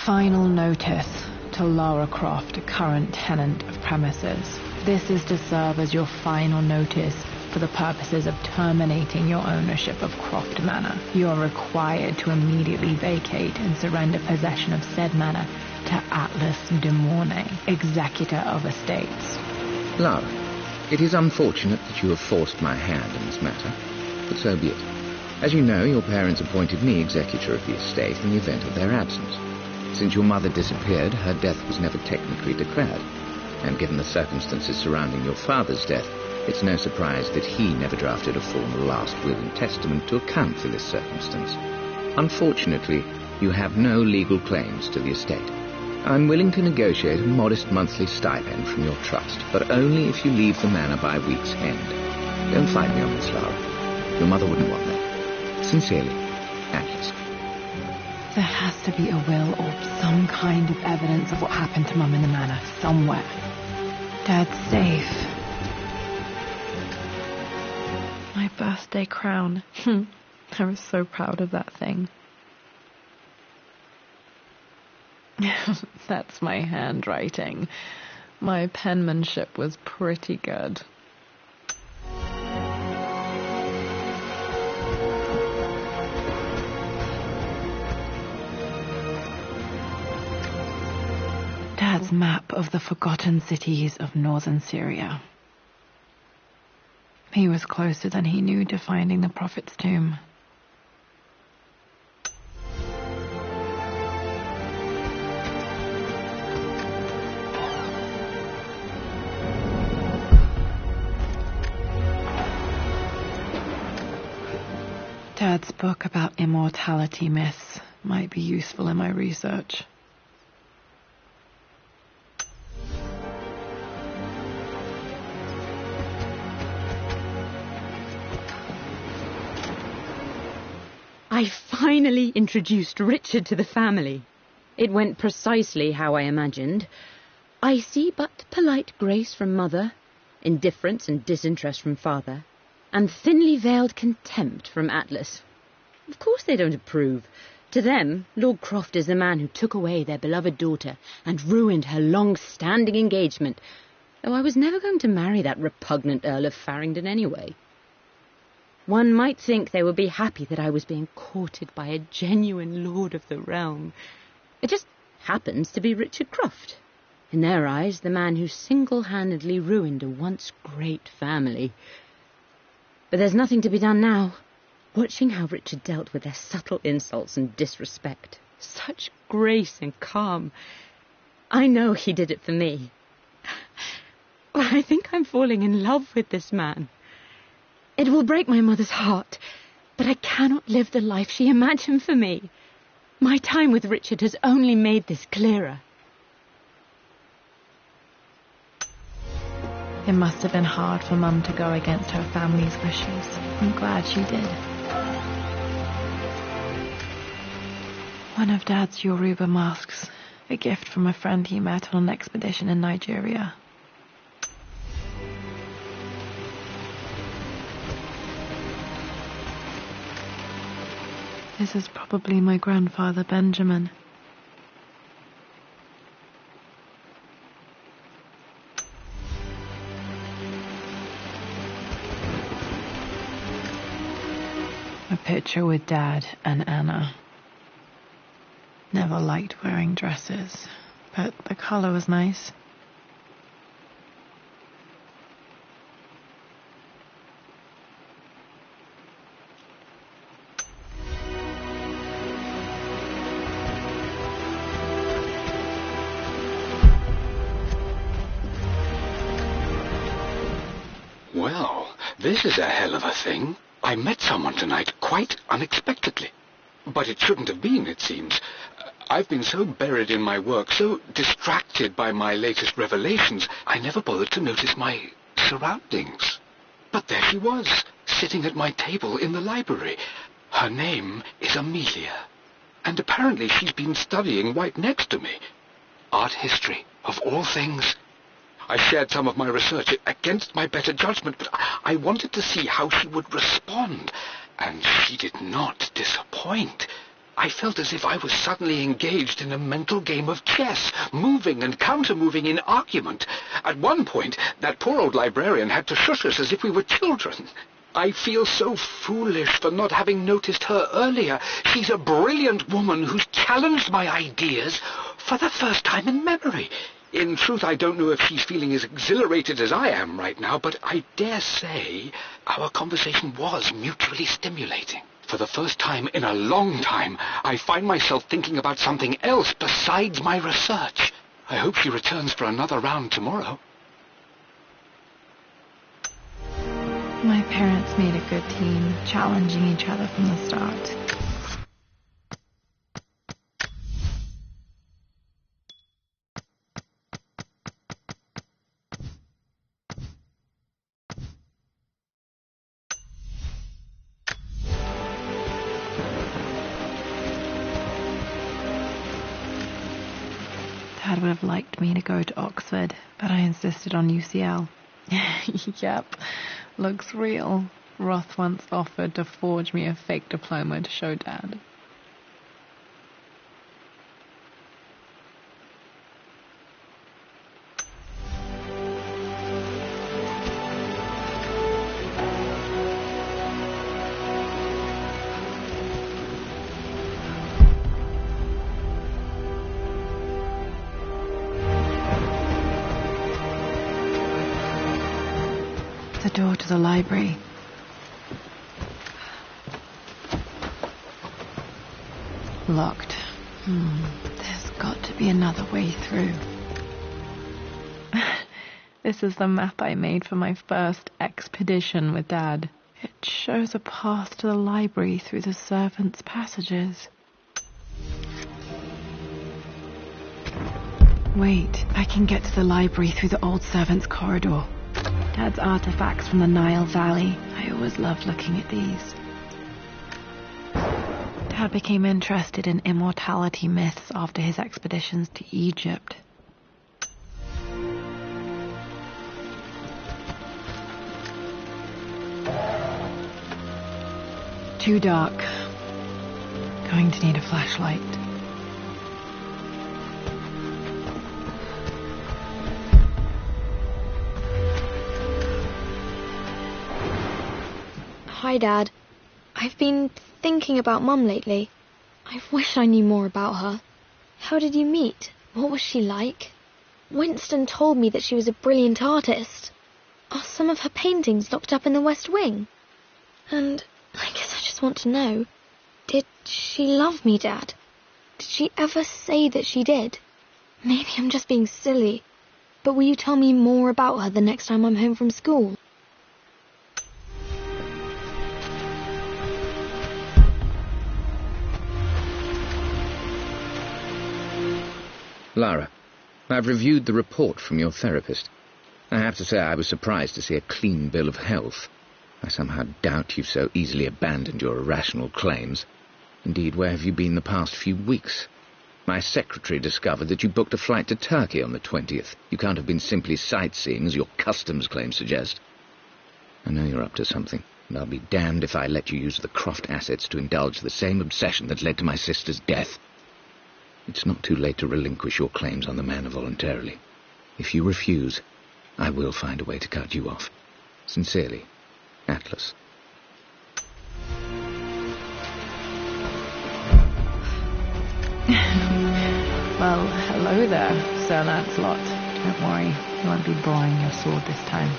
Final notice to Lara Croft, current tenant of premises. This is to serve as your final notice for the purposes of terminating your ownership of Croft Manor. You are required to immediately vacate and surrender possession of said manor to Atlas de Mornay, executor of estates. Lara, it is unfortunate that you have forced my hand in this matter, but so be it. As you know, your parents appointed me executor of the estate in the event of their absence. Since your mother disappeared, her death was never technically declared, and given the circumstances surrounding your father's death, it's no surprise that he never drafted a formal last will and testament to account for this circumstance. Unfortunately, you have no legal claims to the estate. I'm willing to negotiate a modest monthly stipend from your trust, but only if you leave the manor by week's end. Don't fight me on this, Lara. Your mother wouldn't want that. Sincerely, Atlas. There has to be a will or some kind of evidence of what happened to Mum in the manor, somewhere. Dad's safe. My birthday crown. I was so proud of that thing. That's my handwriting. My penmanship was pretty good. Dad's map of the forgotten cities of northern Syria. He was closer than he knew to finding the Prophet's tomb. Dad's book about immortality myths might be useful in my research. I finally introduced Richard to the family. It went precisely how I imagined. Icy but polite grace from mother, indifference and disinterest from father, and thinly veiled contempt from Atlas. Of course they don't approve. To them, Lord Croft is the man who took away their beloved daughter and ruined her long-standing engagement, though I was never going to marry that repugnant Earl of Farringdon anyway. One might think they would be happy that I was being courted by a genuine lord of the realm. It just happens to be Richard Croft. In their eyes, the man who single-handedly ruined a once great family. But there's nothing to be done now. Watching how Richard dealt with their subtle insults and disrespect. Such grace and calm. I know he did it for me. Well, I think I'm falling in love with this man. It will break my mother's heart, but I cannot live the life she imagined for me. My time with Richard has only made this clearer. It must have been hard for Mum to go against her family's wishes. I'm glad she did. One of Dad's Yoruba masks, a gift from a friend he met on an expedition in Nigeria. This is probably my grandfather Benjamin. A picture with Dad and Anna. Never liked wearing dresses, but the colour was nice. Well, this is a hell of a thing. I met someone tonight quite unexpectedly. But it shouldn't have been, it seems. I've been so buried in my work, so distracted by my latest revelations, I never bothered to notice my surroundings. But there she was, sitting at my table in the library. Her name is Amelia, and apparently she's been studying right next to me. Art history, of all things. I shared some of my research against my better judgment, but I wanted to see how she would respond, and she did not disappoint. I felt as if I was suddenly engaged in a mental game of chess, moving and counter-moving in argument. At one point, that poor old librarian had to shush us as if we were children. I feel so foolish for not having noticed her earlier. She's a brilliant woman who's challenged my ideas for the first time in memory. In truth, I don't know if she's feeling as exhilarated as I am right now, but I dare say our conversation was mutually stimulating. For the first time in a long time, I find myself thinking about something else besides my research. I hope she returns for another round tomorrow. My parents made a good team, challenging each other from the start. Dad would have liked me to go to Oxford, but I insisted on UCL. Yep, looks real. Roth once offered to forge me a fake diploma to show Dad. The door to the library. Locked. There's got to be another way through. This is the map I made for my first expedition with Dad. It shows a path to the library through the servants' passages. Wait, I can get to the library through the old servants' corridor. Dad's artifacts from the Nile Valley. I always loved looking at these. Dad became interested in immortality myths after his expeditions to Egypt. Too dark. Going to need a flashlight. Hi, Dad. I've been thinking about Mum lately. I wish I knew more about her. How did you meet? What was she like? Winston told me that she was a brilliant artist. Are some of her paintings locked up in the West Wing? And I guess I just want to know, did she love me, Dad? Did she ever say that she did? Maybe I'm just being silly, but will you tell me more about her the next time I'm home from school? Lara, I've reviewed the report from your therapist. I have to say I was surprised to see a clean bill of health. I somehow doubt you've so easily abandoned your irrational claims. Indeed, where have you been the past few weeks? My secretary discovered that you booked a flight to Turkey on the 20th. You can't have been simply sightseeing, as your customs claims suggest. I know you're up to something, and I'll be damned if I let you use the Croft assets to indulge the same obsession that led to my sister's death. It's not too late to relinquish your claims on the manor voluntarily. If you refuse, I will find a way to cut you off. Sincerely, Atlas. Well, hello there, Sir Lancelot. Don't worry, you won't be drawing your sword this time.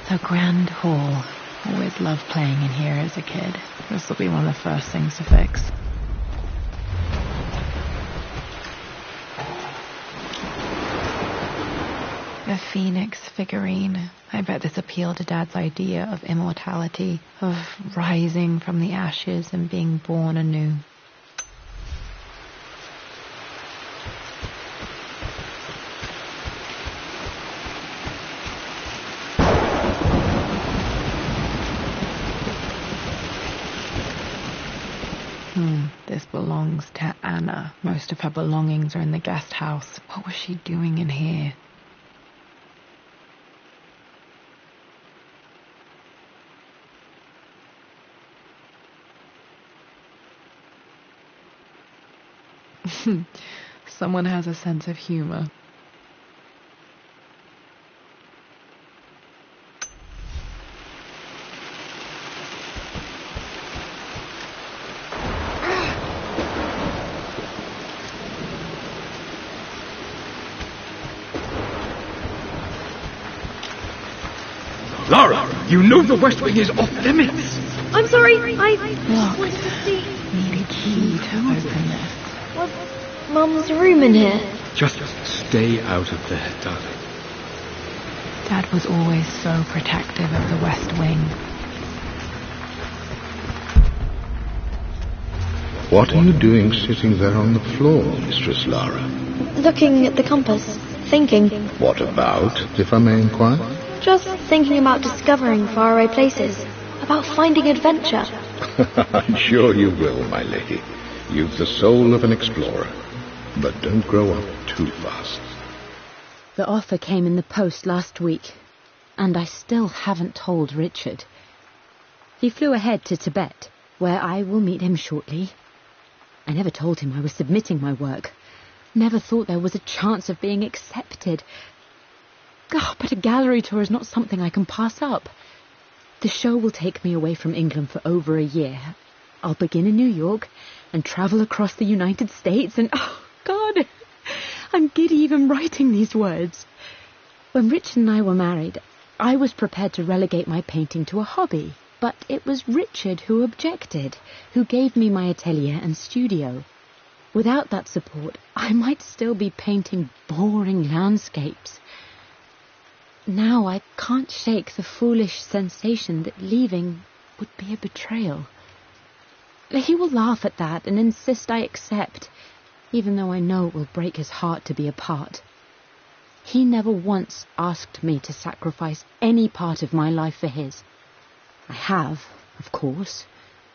The Grand Hall. Always loved playing in here as a kid. This will be one of the first things to fix. A phoenix figurine. I bet this appealed to Dad's idea of immortality, of rising from the ashes and being born anew. This belongs to Anna. Most of her belongings are in the guest house. What was she doing in here? Someone has a sense of humor. Lara, you know the West Wing is off limits. I'm sorry, I Locked. wanted to see... Need a key to open this. What's Mum's room in here? Just stay out of there, darling. Dad was always so protective of the West Wing. What are you doing sitting there on the floor, Mistress Lara? Looking at the compass, thinking. What about, if I may inquire? Just thinking about discovering faraway places, about finding adventure. I'm sure you will, my lady. You've the soul of an explorer. But don't grow up too fast. The offer came in the post last week, and I still haven't told Richard. He flew ahead to Tibet, where I will meet him shortly. I never told him I was submitting my work. Never thought there was a chance of being accepted. But a gallery tour is not something I can pass up. The show will take me away from England for over a year. I'll begin in New York and travel across the United States and... Oh, God! I'm giddy even writing these words. When Richard and I were married, I was prepared to relegate my painting to a hobby. But it was Richard who objected, who gave me my atelier and studio. Without that support, I might still be painting boring landscapes. Now I can't shake the foolish sensation that leaving would be a betrayal. He will laugh at that and insist I accept, even though I know it will break his heart to be apart. He never once asked me to sacrifice any part of my life for his. I have, of course,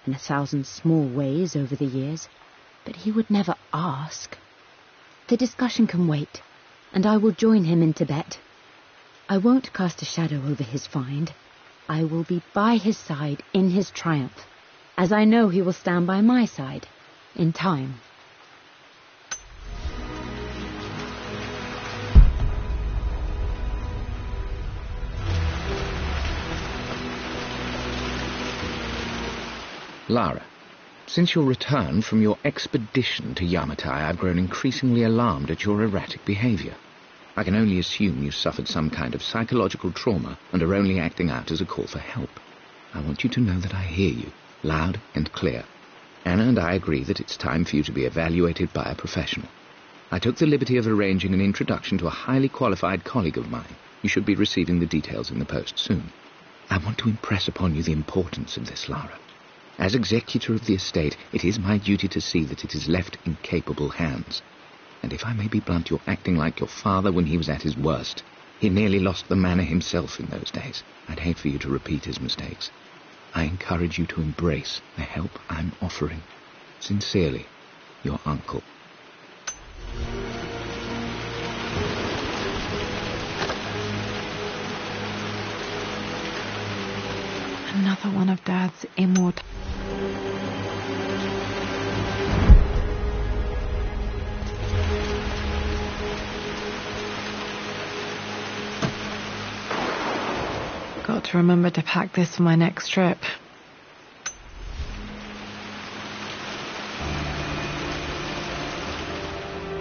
in 1,000 small ways over the years, but he would never ask. The discussion can wait, and I will join him in Tibet. I won't cast a shadow over his find. I will be by his side in his triumph, as I know he will stand by my side, in time. Lara, since your return from your expedition to Yamatai, I've grown increasingly alarmed at your erratic behavior. I can only assume you suffered some kind of psychological trauma and are only acting out as a call for help. I want you to know that I hear you, loud and clear. Anna and I agree that it's time for you to be evaluated by a professional. I took the liberty of arranging an introduction to a highly qualified colleague of mine. You should be receiving the details in the post soon. I want to impress upon you the importance of this, Lara. As executor of the estate, it is my duty to see that it is left in capable hands. And if I may be blunt, you're acting like your father when he was at his worst. He nearly lost the manor himself in those days. I'd hate for you to repeat his mistakes. I encourage you to embrace the help I'm offering. Sincerely, your uncle. Another one of Dad's immortal... Got to remember to pack this for my next trip.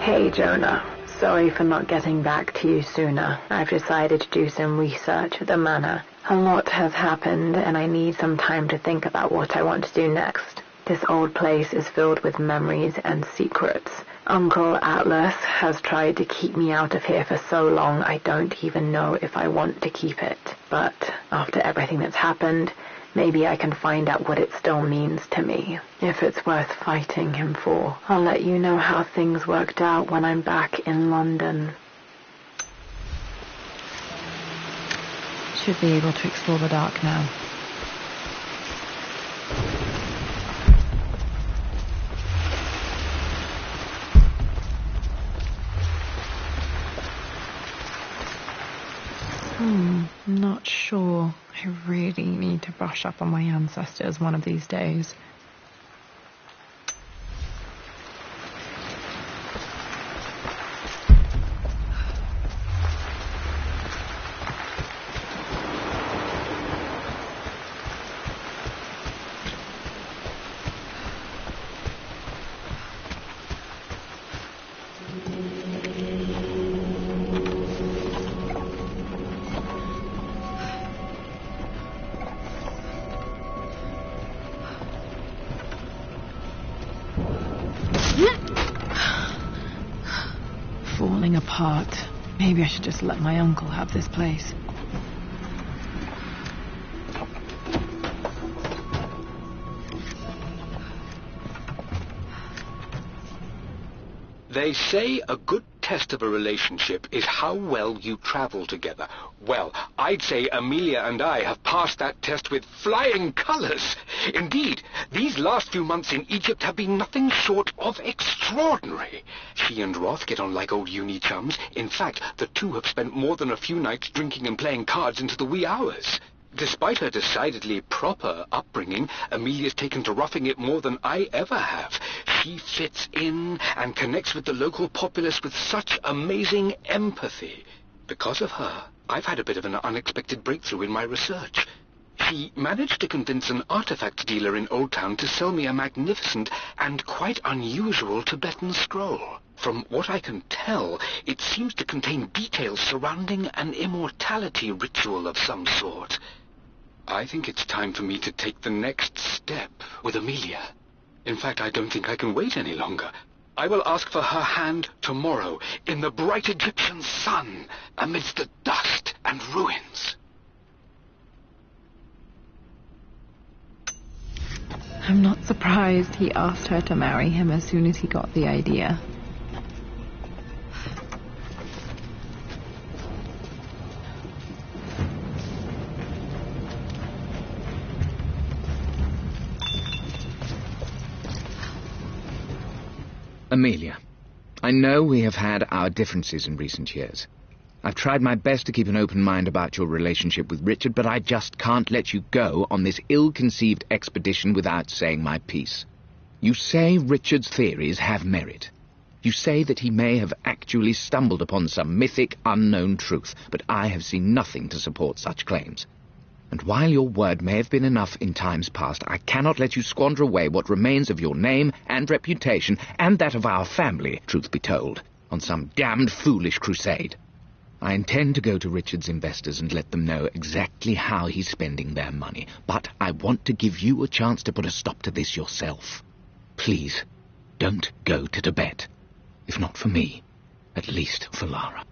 Hey, Jonah. Sorry for not getting back to you sooner. I've decided to do some research at the manor. A lot has happened, and I need some time to think about what I want to do next. This old place is filled with memories and secrets. Uncle Atlas has tried to keep me out of here for so long I don't even know if I want to keep it. But after everything that's happened, maybe I can find out what it still means to me. If it's worth fighting him for, I'll let you know how things worked out when I'm back in London. Should be able to explore the dark now. Not sure. I really need to brush up on my ancestors one of these days. falling apart. Maybe I should just let my uncle have this place. They say a good test of a relationship is how well you travel together. Well, I'd say Amelia and I have passed that test with flying colours. Indeed, these last few months in Egypt have been nothing short of extraordinary. She and Roth get on like old uni chums. In fact, the two have spent more than a few nights drinking and playing cards into the wee hours. Despite her decidedly proper upbringing, Amelia's taken to roughing it more than I ever have. She fits in and connects with the local populace with such amazing empathy. Because of her, I've had a bit of an unexpected breakthrough in my research. She managed to convince an artifact dealer in Old Town to sell me a magnificent and quite unusual Tibetan scroll. From what I can tell, it seems to contain details surrounding an immortality ritual of some sort. I think it's time for me to take the next step with Amelia. In fact, I don't think I can wait any longer. I will ask for her hand tomorrow in the bright Egyptian sun amidst the dust and ruins. I'm not surprised he asked her to marry him as soon as he got the idea. Amelia, I know we have had our differences in recent years. I've tried my best to keep an open mind about your relationship with Richard, but I just can't let you go on this ill-conceived expedition without saying my piece. You say Richard's theories have merit. You say that he may have actually stumbled upon some mythic, unknown truth, but I have seen nothing to support such claims. And while your word may have been enough in times past, I cannot let you squander away what remains of your name and reputation, and that of our family, truth be told, on some damned foolish crusade. I intend to go to Richard's investors and let them know exactly how he's spending their money, but I want to give you a chance to put a stop to this yourself. Please, don't go to Tibet. If not for me, at least for Lara.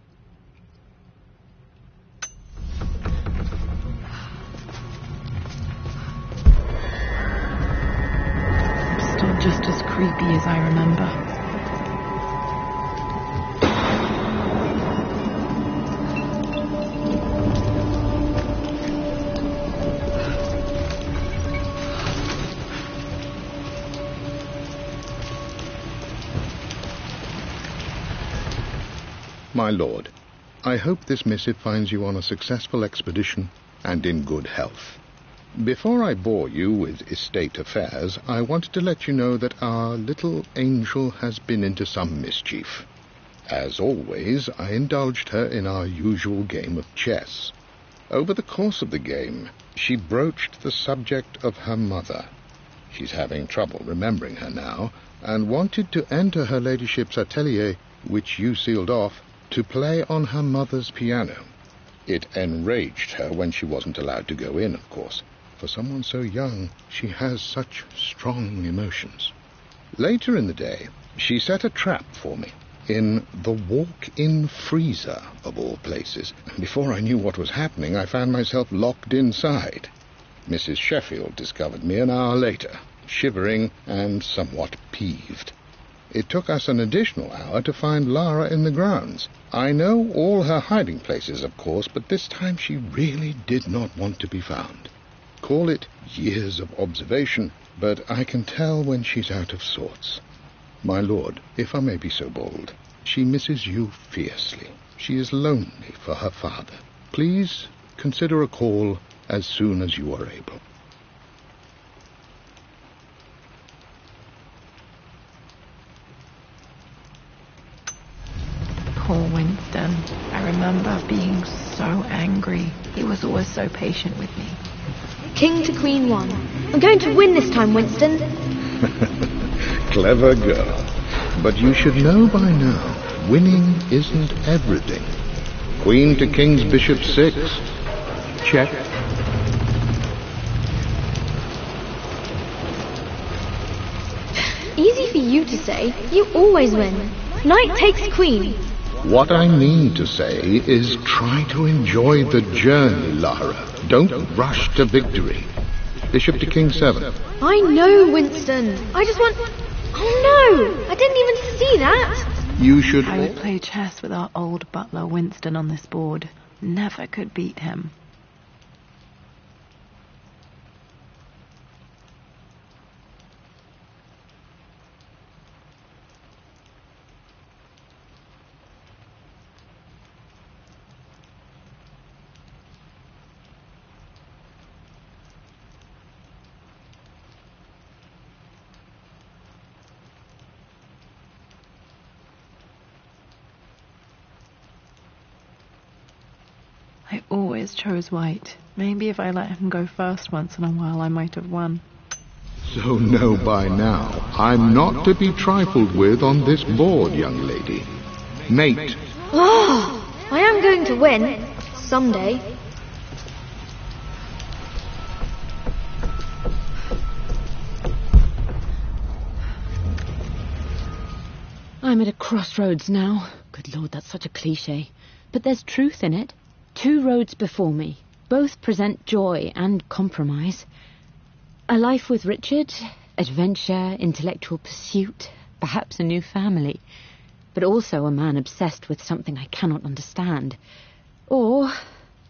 Still just as creepy as I remember. My lord, I hope this missive finds you on a successful expedition and in good health. Before I bore you with estate affairs, I wanted to let you know that our little angel has been into some mischief. As always, I indulged her in our usual game of chess. Over the course of the game, she broached the subject of her mother. She's having trouble remembering her now, and wanted to enter her ladyship's atelier, which you sealed off, to play on her mother's piano. It enraged her when she wasn't allowed to go in, of course. For someone so young, she has such strong emotions. Later in the day, she set a trap for me in the walk-in freezer, of all places. Before I knew what was happening, I found myself locked inside. Mrs. Sheffield discovered me an hour later, shivering and somewhat peeved. It took us an additional hour to find Lara in the grounds. I know all her hiding places, of course, but this time she really did not want to be found. Call it years of observation, but I can tell when she's out of sorts. My lord, if I may be so bold, she misses you fiercely. She is lonely for her father. Please consider a call as soon as you are able. Poor Winston. I remember being so angry. He was always so patient with me. King to Queen 1. I'm going to win this time, Winston. Clever girl. But you should know by now, winning isn't everything. Queen to King's Bishop 6. Check. Easy for you to say. You always win. Knight takes queen. What I mean to say is try to enjoy the journey, Lara. Don't rush to victory. Bishop to King 7. I know, Winston. I just want... Oh no! I didn't even see that! You should... I would play chess with our old butler Winston on this board. Never could beat him. I always chose white. Maybe if I let him go first once in a while, I might have won. So know by now, I'm not to be trifled with on this board, young lady. Mate. Oh, I am going to win. Someday. I'm at a crossroads now. Good Lord, that's such a cliché. But there's truth in it. 2 roads before me. Both present joy and compromise. A life with Richard, adventure, intellectual pursuit, perhaps a new family. But also a man obsessed with something I cannot understand. Or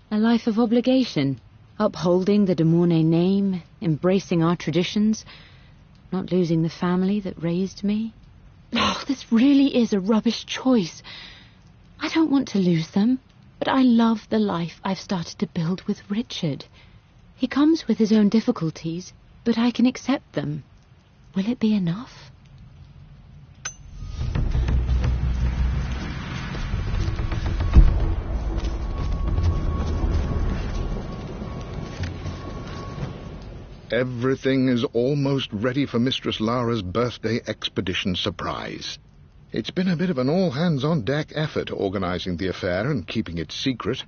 a life of obligation, upholding the de Mornay name, embracing our traditions, not losing the family that raised me. Oh, this really is a rubbish choice. I don't want to lose them. But I love the life I've started to build with Richard. He comes with his own difficulties, but I can accept them. Will it be enough? Everything is almost ready for Mistress Lara's birthday expedition surprise. It's been a bit of an all-hands-on-deck effort organizing the affair and keeping it secret.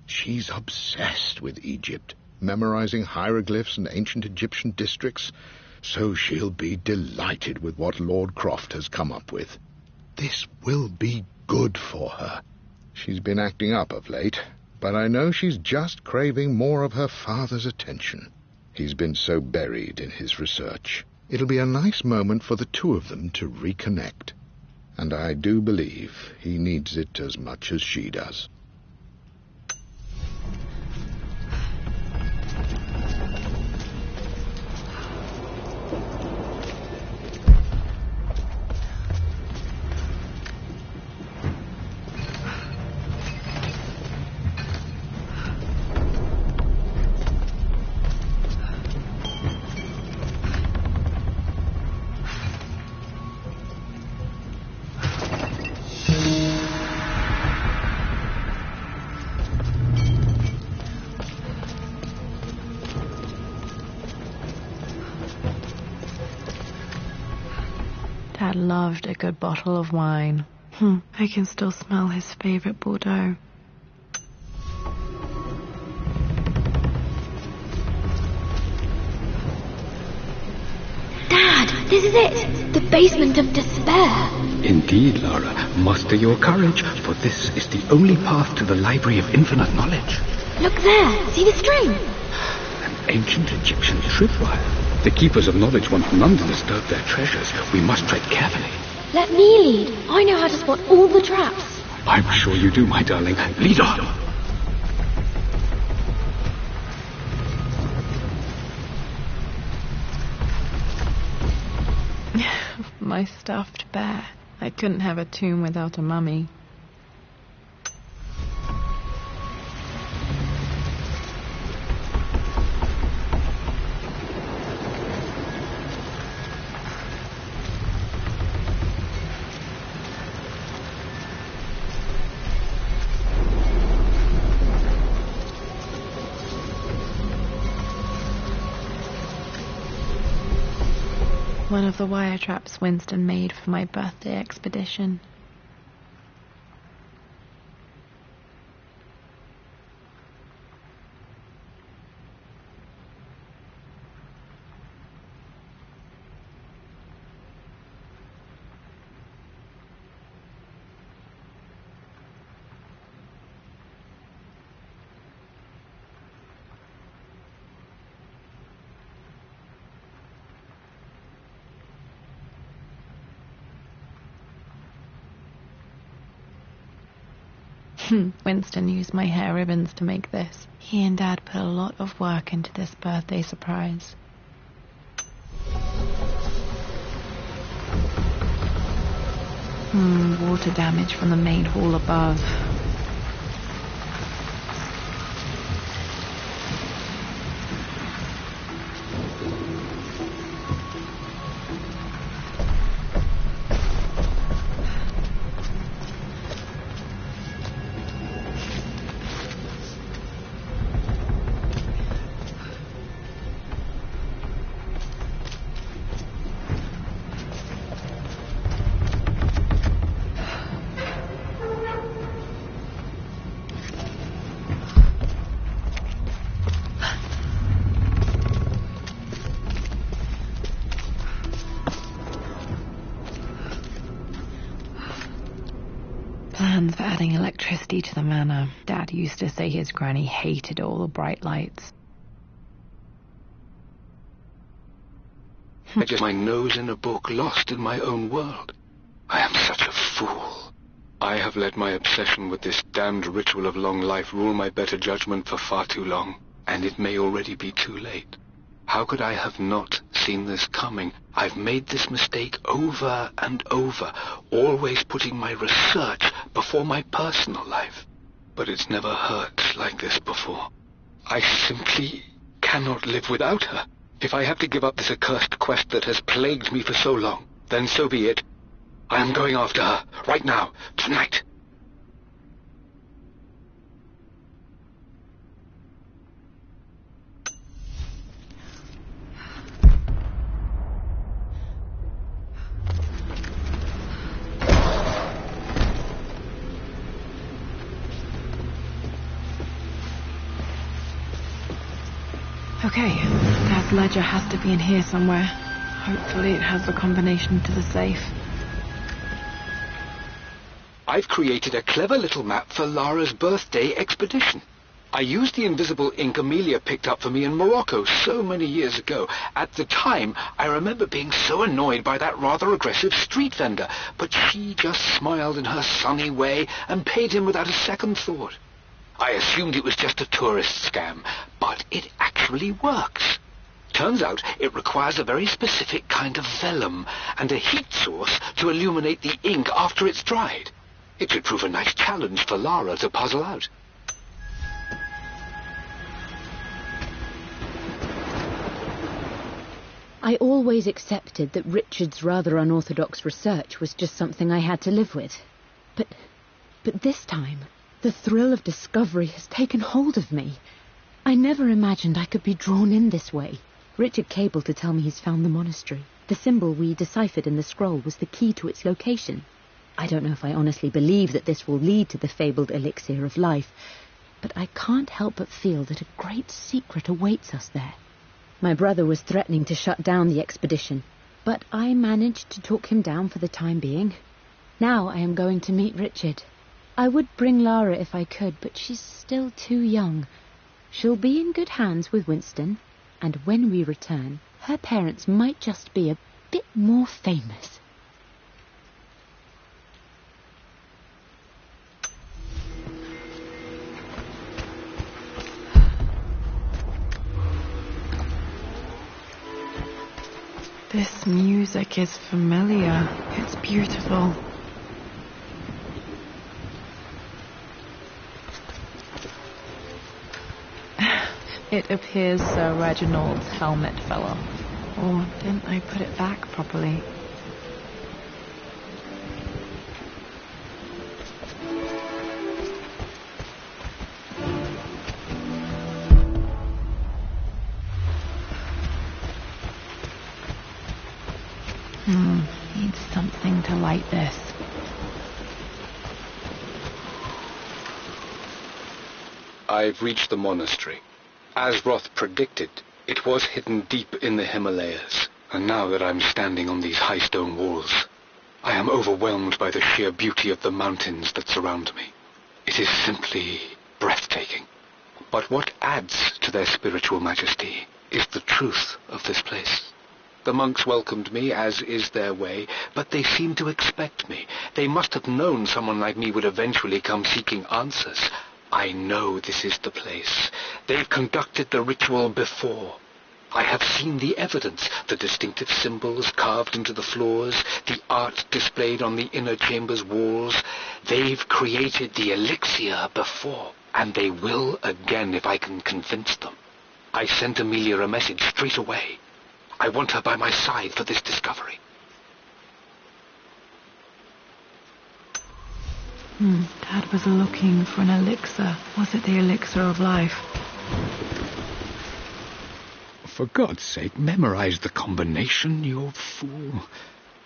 She's obsessed with Egypt, memorizing hieroglyphs and ancient Egyptian districts, so she'll be delighted with what Lord Croft has come up with. This will be good for her. She's been acting up of late, but I know she's just craving more of her father's attention. He's been so buried in his research. It'll be a nice moment for the 2 of them to reconnect. And I do believe he needs it as much as she does. Dad loved a good bottle of wine. I can still smell his favorite Bordeaux. Dad, this is it! The basement of despair! Indeed, Lara. Muster your courage, for this is the only path to the Library of Infinite Knowledge. Look there! See the string? An ancient Egyptian tripwire. The Keepers of Knowledge want none to disturb their treasures. We must tread carefully. Let me lead. I know how to spot all the traps. I'm sure you do, my darling. Lead on. My stuffed bear. I couldn't have a tomb without a mummy. One of the wire traps Winston made for my birthday expedition. Winston used my hair ribbons to make this. He and Dad put a lot of work into this birthday surprise. Water damage from the main hall above. Plans for adding electricity to the manor. Dad used to say his granny hated all the bright lights. I just my nose in a book, lost in my own world. I am such a fool. I have let my obsession with this damned ritual of long life rule my better judgment for far too long, and it may already be too late. How could I have not seen this coming? I've made this mistake over and over, always putting my research before my personal life. But it's never hurt like this before. I simply cannot live without her. If I have to give up this accursed quest that has plagued me for so long, then so be it. I am going after her, right now, tonight. Okay, Dad's ledger has to be in here somewhere. Hopefully it has the combination to the safe. I've created a clever little map for Lara's birthday expedition. I used the invisible ink Amelia picked up for me in Morocco so many years ago. At the time, I remember being so annoyed by that rather aggressive street vendor, but she just smiled in her sunny way and paid him without a second thought. I assumed it was just a tourist scam, but it actually works. Turns out it requires a very specific kind of vellum and a heat source to illuminate the ink after it's dried. It should prove a nice challenge for Lara to puzzle out. I always accepted that Richard's rather unorthodox research was just something I had to live with. But this time, the thrill of discovery has taken hold of me. I never imagined I could be drawn in this way. Richard cabled to tell me he's found the monastery. The symbol we deciphered in the scroll was the key to its location. I don't know if I honestly believe that this will lead to the fabled elixir of life, but I can't help but feel that a great secret awaits us there. My brother was threatening to shut down the expedition, but I managed to talk him down for the time being. Now I am going to meet Richard. I would bring Lara if I could, but she's still too young. She'll be in good hands with Winston, and when we return, her parents might just be a bit more famous. This music is familiar. It's beautiful. It appears Sir Reginald's helmet fell off. Or didn't I put it back properly? Need something to light this. I've reached the monastery. As Roth predicted, it was hidden deep in the Himalayas, and now that I'm standing on these high stone walls, I am overwhelmed by the sheer beauty of the mountains that surround me. It is simply breathtaking. But what adds to their spiritual majesty is the truth of this place. The monks welcomed me, as is their way, but they seemed to expect me. They must have known someone like me would eventually come seeking answers. I know this is the place. They've conducted the ritual before. I have seen the evidence, the distinctive symbols carved into the floors, the art displayed on the inner chamber's walls. They've created the elixir before, and they will again if I can convince them. I sent Amelia a message straight away. I want her by my side for this discovery. Dad was looking for an elixir. Was it the elixir of life? For God's sake, memorize the combination, you fool.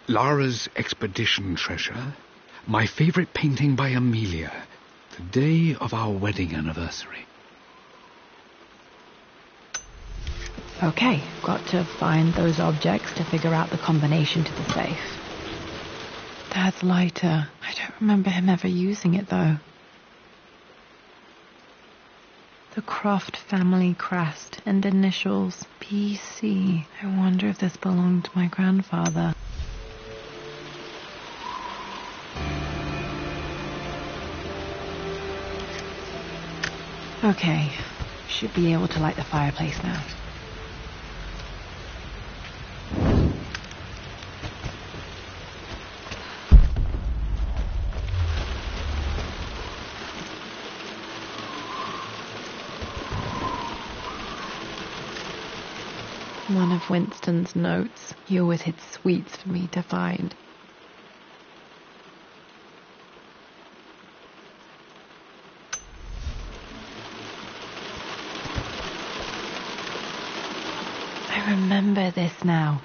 Lara's expedition treasure, my favorite painting by Amelia, the day of our wedding anniversary. Okay, got to find those objects to figure out the combination to the safe. Dad's lighter. I don't remember him ever using it, though. The Croft family crest and initials BC. I wonder if this belonged to my grandfather. Okay, should be able to light the fireplace now. One of Winston's notes. He always hid sweets for me to find. I remember this now.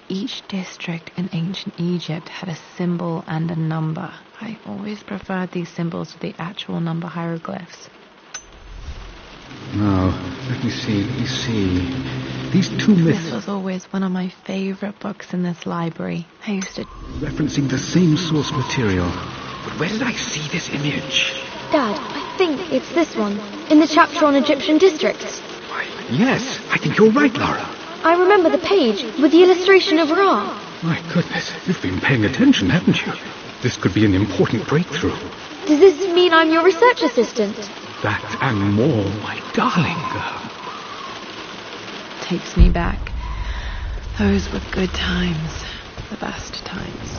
Each district in ancient Egypt had a symbol and a number. I always preferred these symbols to the actual number hieroglyphs. Now, let me see. These two myths... This was always one of my favorite books in this library. I used to... referencing the same source material. But where did I see this image? Dad, I think it's this one, in the chapter on Egyptian districts. Why, yes, I think you're right, Lara. I remember the page with the illustration of Ra. My goodness, you've been paying attention, haven't you? This could be an important breakthrough. Does this mean I'm your research assistant? That and more, my darling girl. Takes me back. Those were good times. The best times.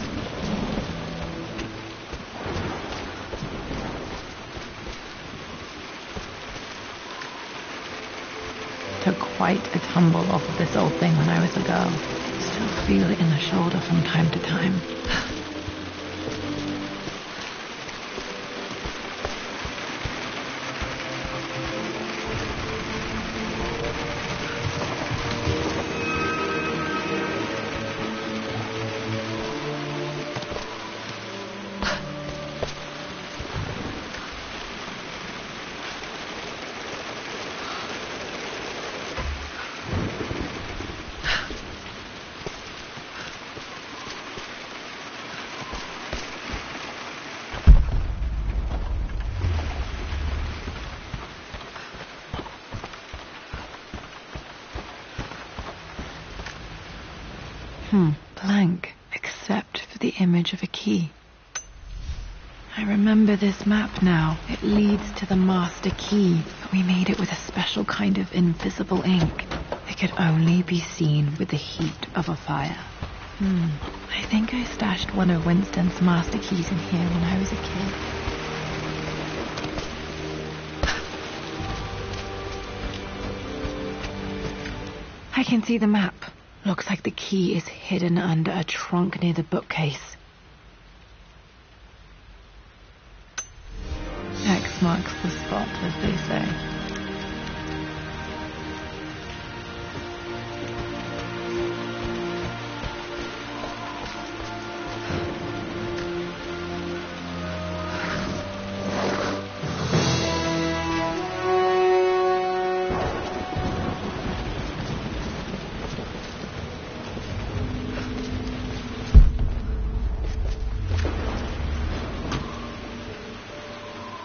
Took quite a tumble off of this old thing when I was a girl. Still feel it in the shoulder from time to time. Blank, except for the image of a key. I remember this map now. It leads to the master key, but we made it with a special kind of invisible ink. It could only be seen with the heat of a fire. I think I stashed one of Winston's master keys in here when I was a kid. I can see the map. Looks like the key is hidden under a trunk near the bookcase. X marks the spot, as they say.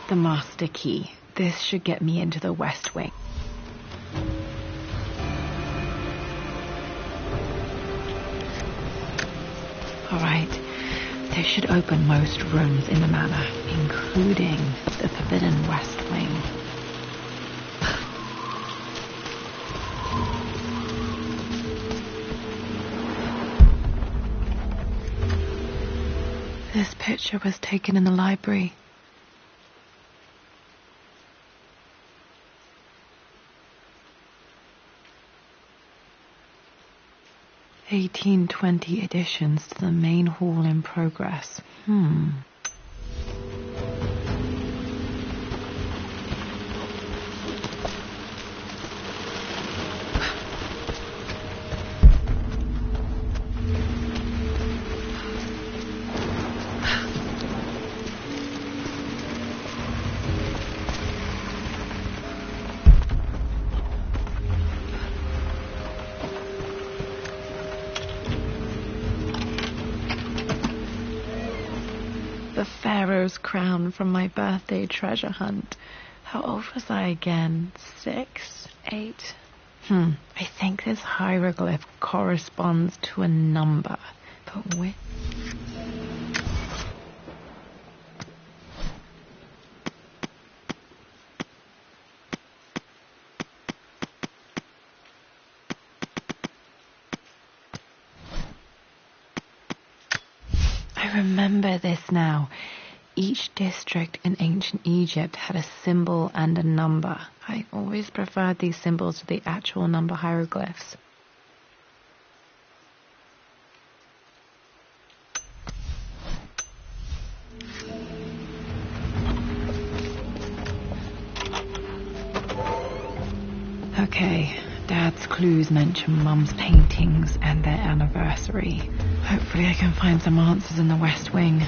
The master key. This should get me into the West Wing. All right. This should open most rooms in the manor, including the forbidden West Wing. This picture was taken in the library. (1820) additions to the main hall in progress. The Pharaoh's crown from my birthday treasure hunt. How old was I again? 6? 8? I think this hieroglyph corresponds to a number. But which? I remember this now. Each district in ancient Egypt had a symbol and a number. I always preferred these symbols to the actual number hieroglyphs. Okay, Dad's clues mention Mum's paintings and their anniversary. Hopefully I can find some answers in the West Wing.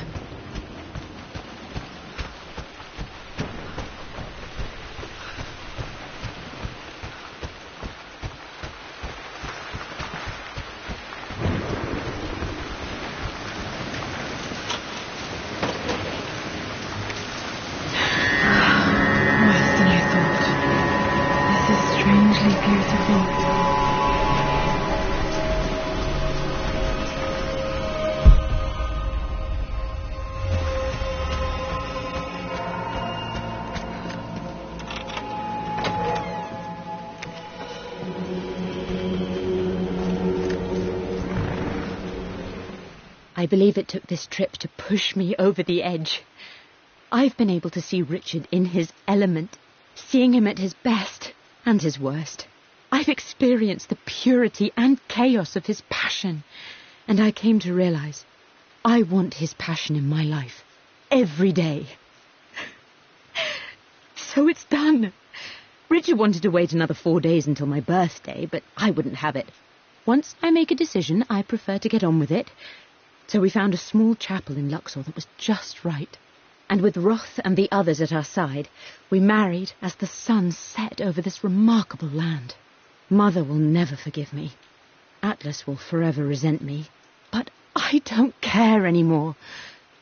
Worse than I thought. This is strangely beautiful. I believe it took this trip to push me over the edge. I've been able to see Richard in his element, seeing him at his best and his worst. I've experienced the purity and chaos of his passion, and I came to realize I want his passion in my life every day. So it's done. Richard wanted to wait another 4 days until my birthday, but I wouldn't have it. Once I make a decision, I prefer to get on with it. So we found a small chapel in Luxor that was just right. And with Roth and the others at our side, we married as the sun set over this remarkable land. Mother will never forgive me. Atlas will forever resent me. But I don't care anymore.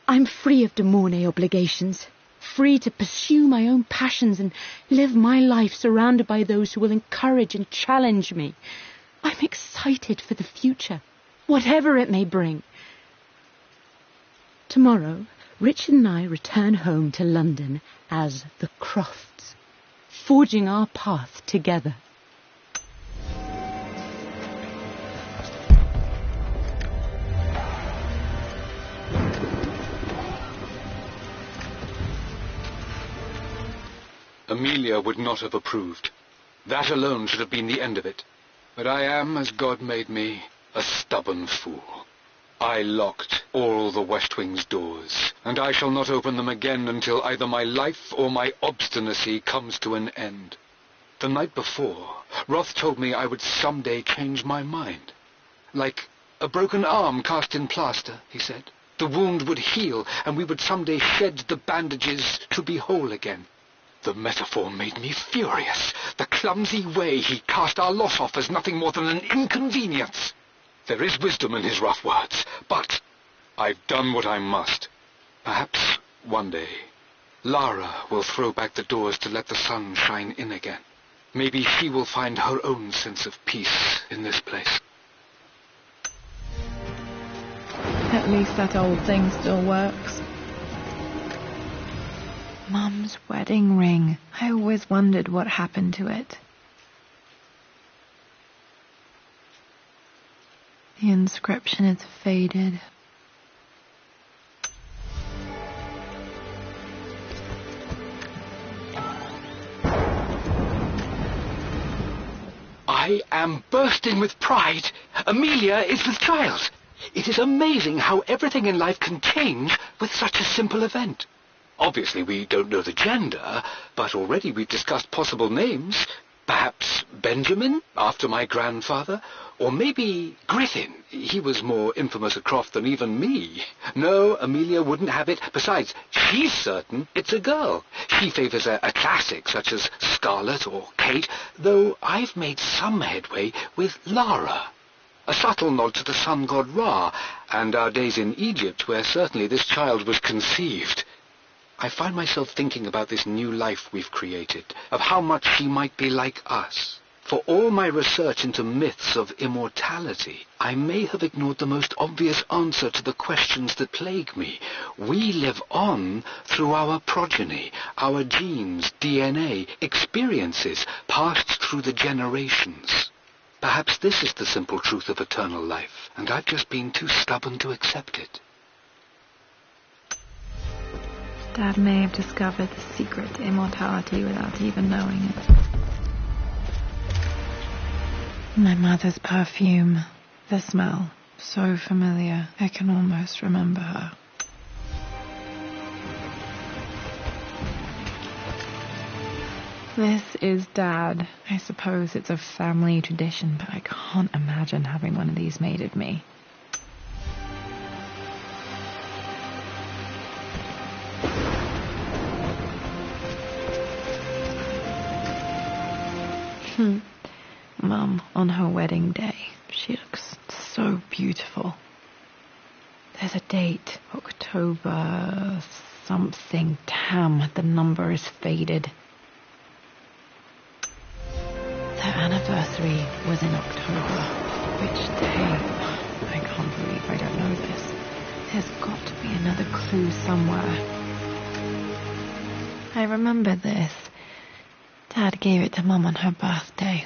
I'm free of De Mornay obligations, free to pursue my own passions and live my life surrounded by those who will encourage and challenge me. I'm excited for the future, whatever it may bring. Tomorrow, Richard and I return home to London as the Crofts, forging our path together. Amelia would not have approved. That alone should have been the end of it. But I am, as God made me, a stubborn fool. I locked all the West Wing's doors, and I shall not open them again until either my life or my obstinacy comes to an end. The night before, Roth told me I would someday change my mind. Like a broken arm cast in plaster, he said. The wound would heal, and we would someday shed the bandages to be whole again. The metaphor made me furious. The clumsy way he cast our loss off as nothing more than an inconvenience. There is wisdom in his rough words, but I've done what I must. Perhaps one day, Lara will throw back the doors to let the sun shine in again. Maybe she will find her own sense of peace in this place. The At least that old thing still works. Mum's wedding ring. I always wondered what happened to it. The inscription is faded. I am bursting with pride. Amelia is with child. It is amazing how everything in life can change with such a simple event. Obviously, we don't know the gender, but already we've discussed possible names. Perhaps Benjamin, after my grandfather, or maybe Griffin. He was more infamous at Croft than even me. No, Amelia wouldn't have it. Besides, she's certain it's a girl. She favours a classic such as Scarlet or Kate, though I've made some headway with Lara. A subtle nod to the sun god Ra, and our days in Egypt, where certainly this child was conceived. I find myself thinking about this new life we've created, of how much she might be like us. For all my research into myths of immortality, I may have ignored the most obvious answer to the questions that plague me. We live on through our progeny, our genes, DNA, experiences passed through the generations. Perhaps this is the simple truth of eternal life, and I've just been too stubborn to accept it. Dad may have discovered the secret to immortality without even knowing it. My mother's perfume. The smell. So familiar. I can almost remember her. This is Dad. I suppose it's a family tradition, but I can't imagine having one of these made of me. Mum, on her wedding day, she looks so beautiful. There's a date, October something. Damn, the number is faded. Their anniversary was in October. Which day? I can't believe I don't know this. There's got to be another clue somewhere. I remember this. Dad gave it to Mum on her birthday.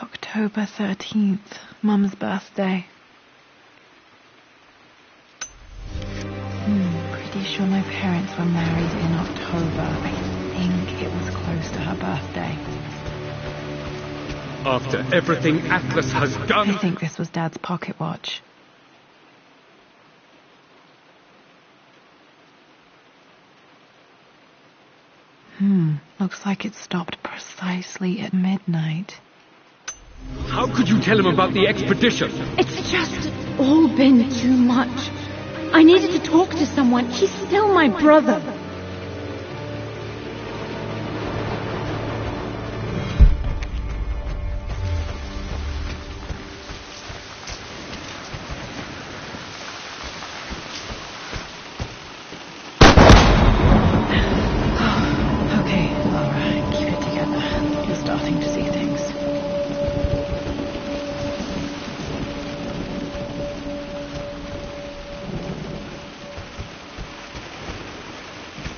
October 13th, Mum's birthday. Pretty sure my parents were married in October. I think it was close to her birthday. After everything Atlas has done... I think this was Dad's pocket watch. Looks like it stopped precisely at midnight. How could you tell him about the expedition? It's just all been too much. I needed to talk to someone. He's still my brother. Okay, Laura, keep it together. You're starting to see things.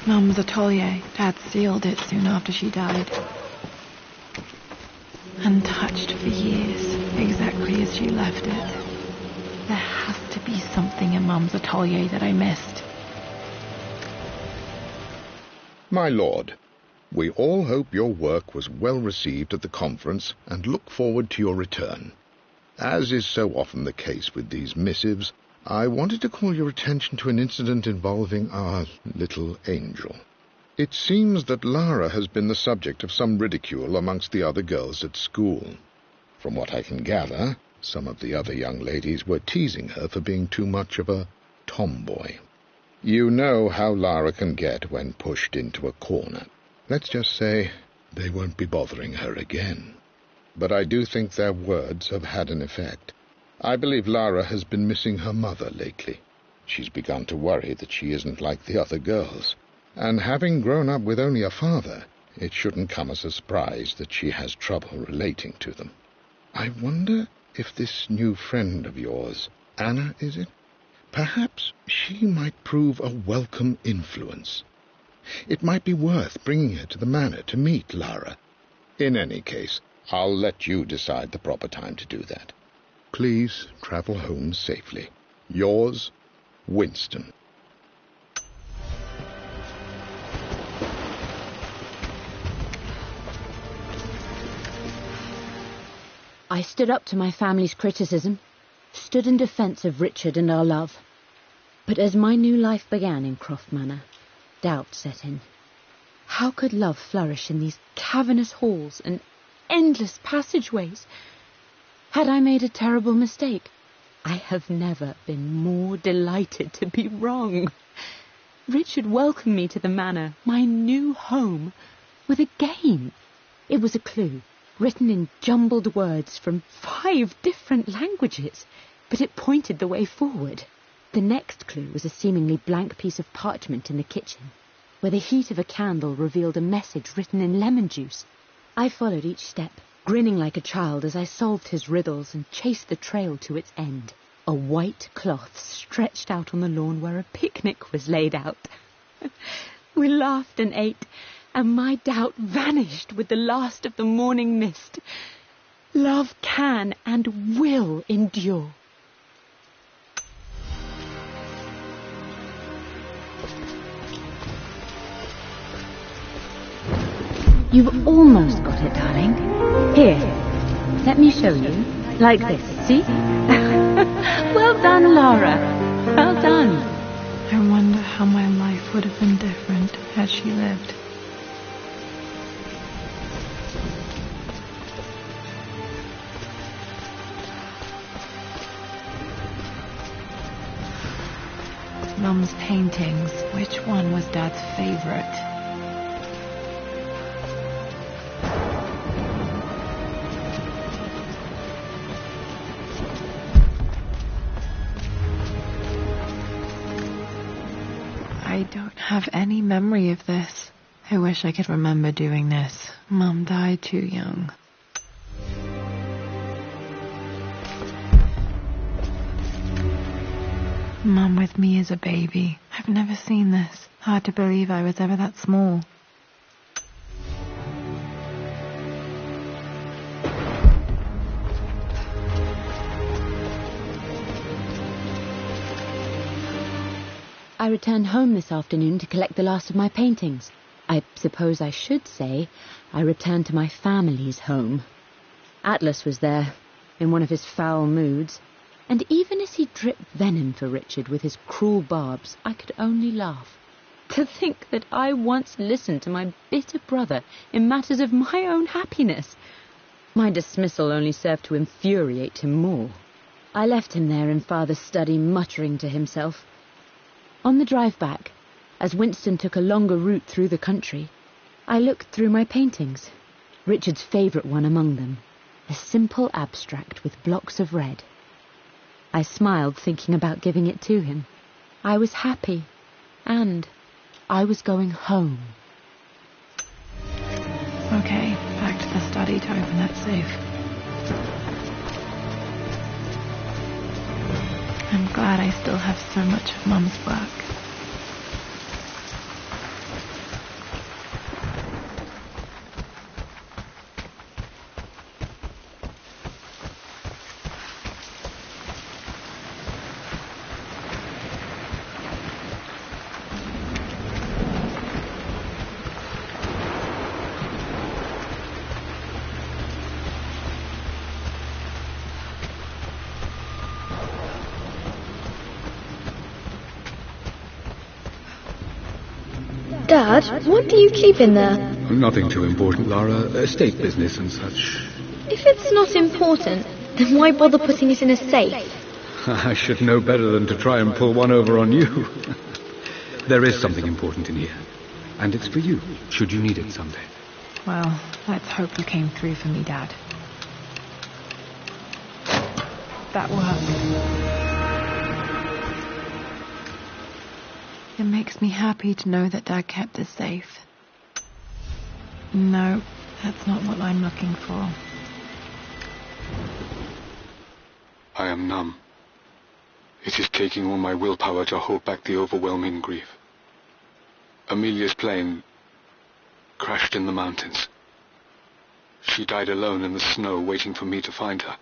Mum's atelier. Dad sealed it soon after she died. Untouched for years, exactly as she left it. There has to be something in Mum's atelier that I missed. My lord, we all hope your work was well received at the conference and look forward to your return. As is so often the case with these missives, I wanted to call your attention to an incident involving our little angel. It seems that Lara has been the subject of some ridicule amongst the other girls at school. From what I can gather, some of the other young ladies were teasing her for being too much of a tomboy. You know how Lara can get when pushed into a corner. Let's just say they won't be bothering her again. But I do think their words have had an effect. I believe Lara has been missing her mother lately. She's begun to worry that she isn't like the other girls. And having grown up with only a father, it shouldn't come as a surprise that she has trouble relating to them. I wonder if this new friend of yours, Anna, is it? Perhaps she might prove a welcome influence. It might be worth bringing her to the manor to meet Lara. In any case, I'll let you decide the proper time to do that. Please travel home safely. Yours, Winston. I stood up to my family's criticism, stood in defence of Richard and our love. But as my new life began in Croft Manor, doubt set in. How could love flourish in these cavernous halls and endless passageways? Had I made a terrible mistake? I have never been more delighted to be wrong. Richard welcomed me to the manor, my new home, with a game. It was a clue, written in jumbled words from 5 different languages, but it pointed the way forward. The next clue was a seemingly blank piece of parchment in the kitchen, where the heat of a candle revealed a message written in lemon juice. I followed each step, grinning like a child as I solved his riddles and chased the trail to its end. A white cloth stretched out on the lawn where a picnic was laid out. We laughed and ate, and my doubt vanished with the last of the morning mist. Love can and will endure. You've almost got it, darling. Here, let me show you. Like this, see? Well done, Lara. Well done. I wonder how my life would have been different had she lived. Mum's paintings. Which one was Dad's favorite? I don't have any memory of this. I wish I could remember doing this. Mum died too young. Mum with me as a baby. I've never seen this. Hard to believe I was ever that small. I returned home this afternoon to collect the last of my paintings. I suppose I should say I returned to my family's home. Atlas was there, in one of his foul moods, and even as he dripped venom for Richard with his cruel barbs, I could only laugh. To think that I once listened to my bitter brother in matters of my own happiness. My dismissal only served to infuriate him more. I left him there in Father's study, muttering to himself. On the drive back, as Winston took a longer route through the country, I looked through my paintings, Richard's favourite one among them, a simple abstract with blocks of red. I smiled, thinking about giving it to him. I was happy, and I was going home. Okay, back to the study to open that safe. I'm glad I still have so much of Mum's work. Dad, what do you keep in there? Nothing too important, Lara. Estate business and such. If it's not important, then why bother putting it in a safe? I should know better than to try and pull one over on you. There is something important in here. And it's for you, should you need it someday. Well, let's hope you came through for me, Dad. That worked. It makes me happy to know that Dad kept this safe. No, that's not what I'm looking for. I am numb. It is taking all my willpower to hold back the overwhelming grief. Amelia's plane crashed in the mountains. She died alone in the snow, waiting for me to find her.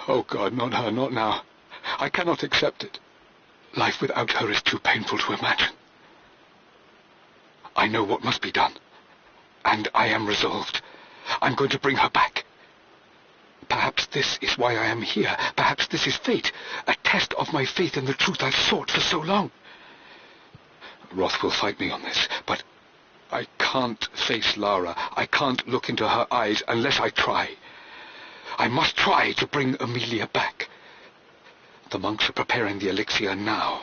Oh God, not her, not now. I cannot accept it. Life without her is too painful to imagine. I know what must be done, and I am resolved. I'm going to bring her back. Perhaps this is why I am here. Perhaps this is fate, a test of my faith in the truth I've sought for so long. Roth will fight me on this, but I can't face Lara. I can't look into her eyes unless I try. I must try to bring Amelia back. The monks are preparing the elixir now,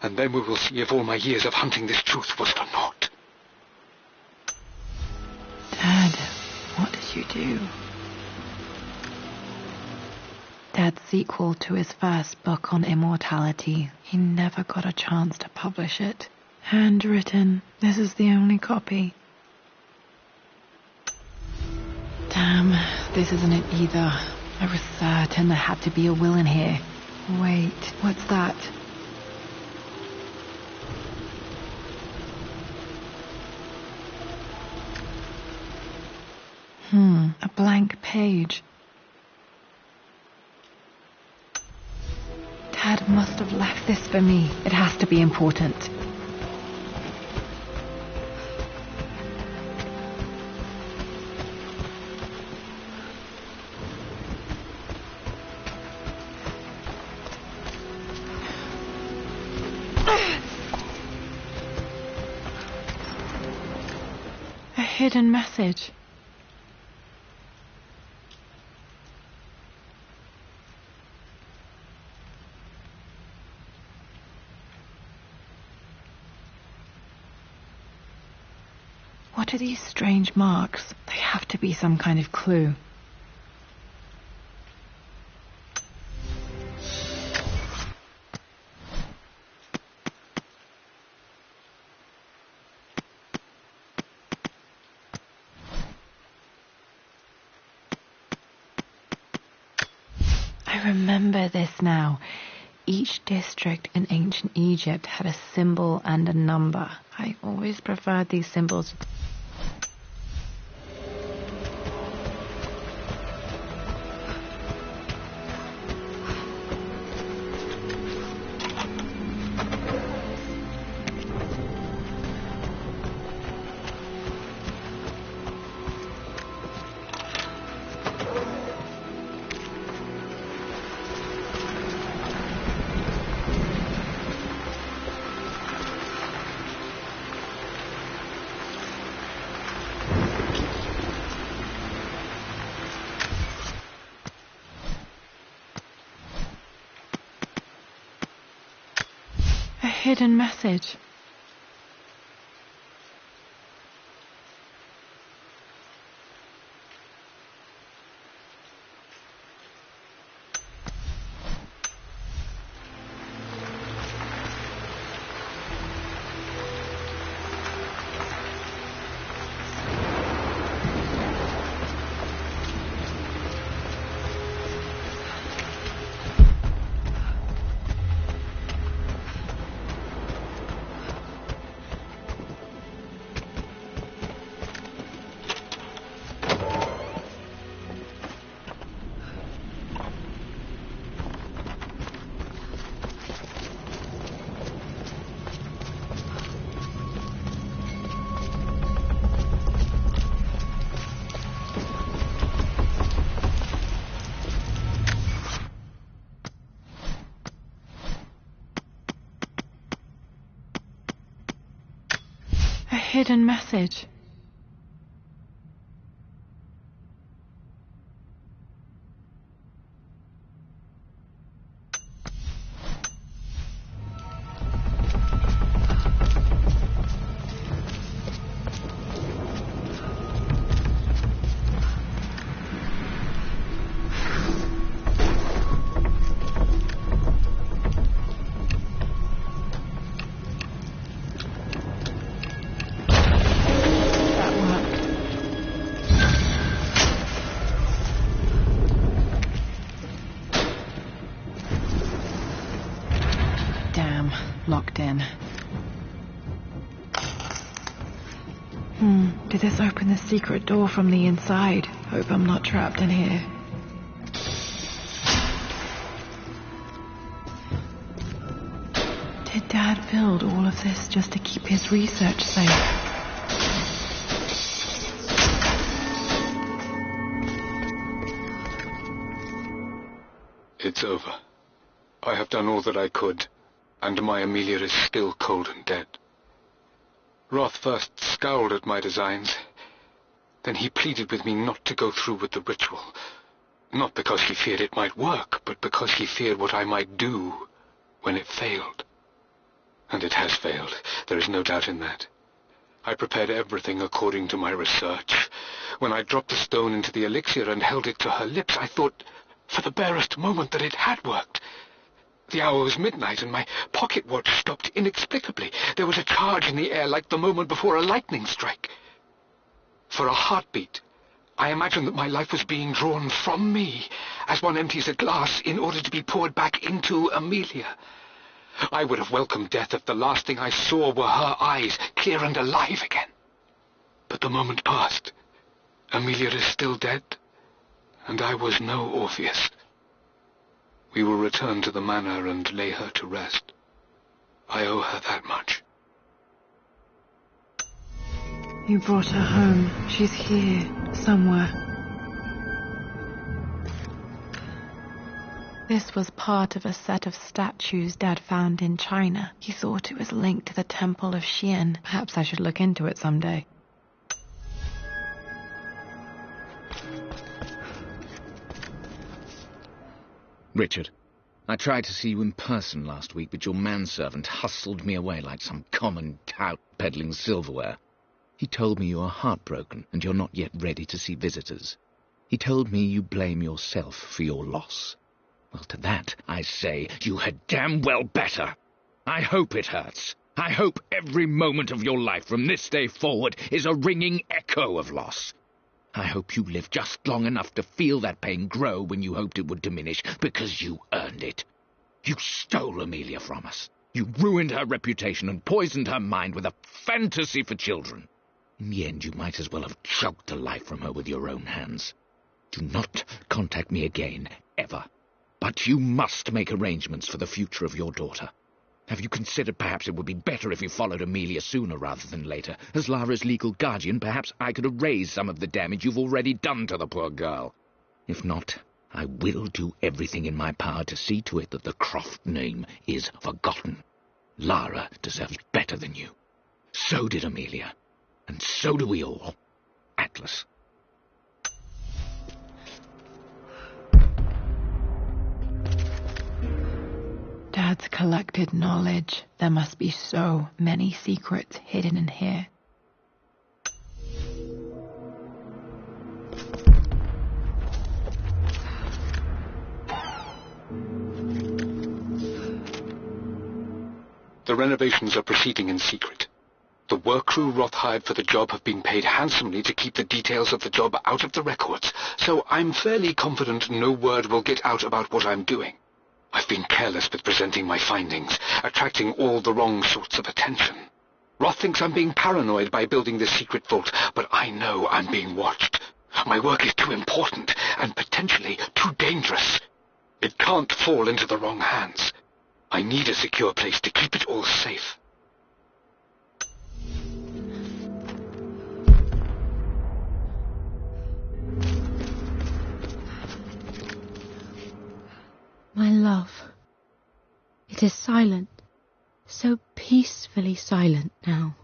and then we will see if all my years of hunting this truth was for naught. Dad, what did you do? Dad's sequel to his first book on immortality. He never got a chance to publish it. Handwritten. This is the only copy. Damn, this isn't it either. I was certain there had to be a will in here. Wait, what's that? A blank page. Dad must have left this for me. It has to be important. A hidden message. What are these strange marks? They have to be some kind of clue. I remember this now. Each district in ancient Egypt had a symbol and a number. I always preferred these symbols. A hidden message. A hidden message. am, locked in. Did this open the secret door from the inside? Hope I'm not trapped in here. Did Dad build all of this just to keep his research safe? It's over. I have done all that I could, and my Amelia is still cold and dead. Roth first scowled at my designs. Then he pleaded with me not to go through with the ritual. Not because he feared it might work, but because he feared what I might do when it failed. And it has failed. There is no doubt in that. I prepared everything according to my research. When I dropped the stone into the elixir and held it to her lips, I thought for the barest moment that it had worked. The hour was midnight, and my pocket watch stopped inexplicably. There was a charge in the air like the moment before a lightning strike. For a heartbeat, I imagined that my life was being drawn from me, as one empties a glass in order to be poured back into Amelia. I would have welcomed death if the last thing I saw were her eyes, clear and alive again. But the moment passed. Amelia is still dead, and I was no Orpheus. We will return to the manor and lay her to rest. I owe her that much. You brought her home. She's here, somewhere. This was part of a set of statues Dad found in China. He thought it was linked to the Temple of Xian. Perhaps I should look into it someday. Richard, I tried to see you in person last week, but your manservant hustled me away like some common tout peddling silverware. He told me you are heartbroken and you're not yet ready to see visitors. He told me you blame yourself for your loss. Well, to that I say you had damn well better. I hope it hurts. I hope every moment of your life from this day forward is a ringing echo of loss. I hope you live just long enough to feel that pain grow when you hoped it would diminish, because you earned it. You stole Amelia from us. You ruined her reputation and poisoned her mind with a fantasy for children. In the end, you might as well have choked the life from her with your own hands. Do not contact me again, ever. But you must make arrangements for the future of your daughter. Have you considered perhaps it would be better if you followed Amelia sooner rather than later? As Lara's legal guardian, perhaps I could erase some of the damage you've already done to the poor girl. If not, I will do everything in my power to see to it that the Croft name is forgotten. Lara deserves better than you. So did Amelia. And so do we all. Atlas. Dad's collected knowledge. There must be so many secrets hidden in here. The renovations are proceeding in secret. The work crew Roth hired for the job have been paid handsomely to keep the details of the job out of the records, so I'm fairly confident no word will get out about what I'm doing. I've been careless with presenting my findings, attracting all the wrong sorts of attention. Roth thinks I'm being paranoid by building this secret vault, but I know I'm being watched. My work is too important and potentially too dangerous. It can't fall into the wrong hands. I need a secure place to keep it all safe. My love, it is silent, so peacefully silent now.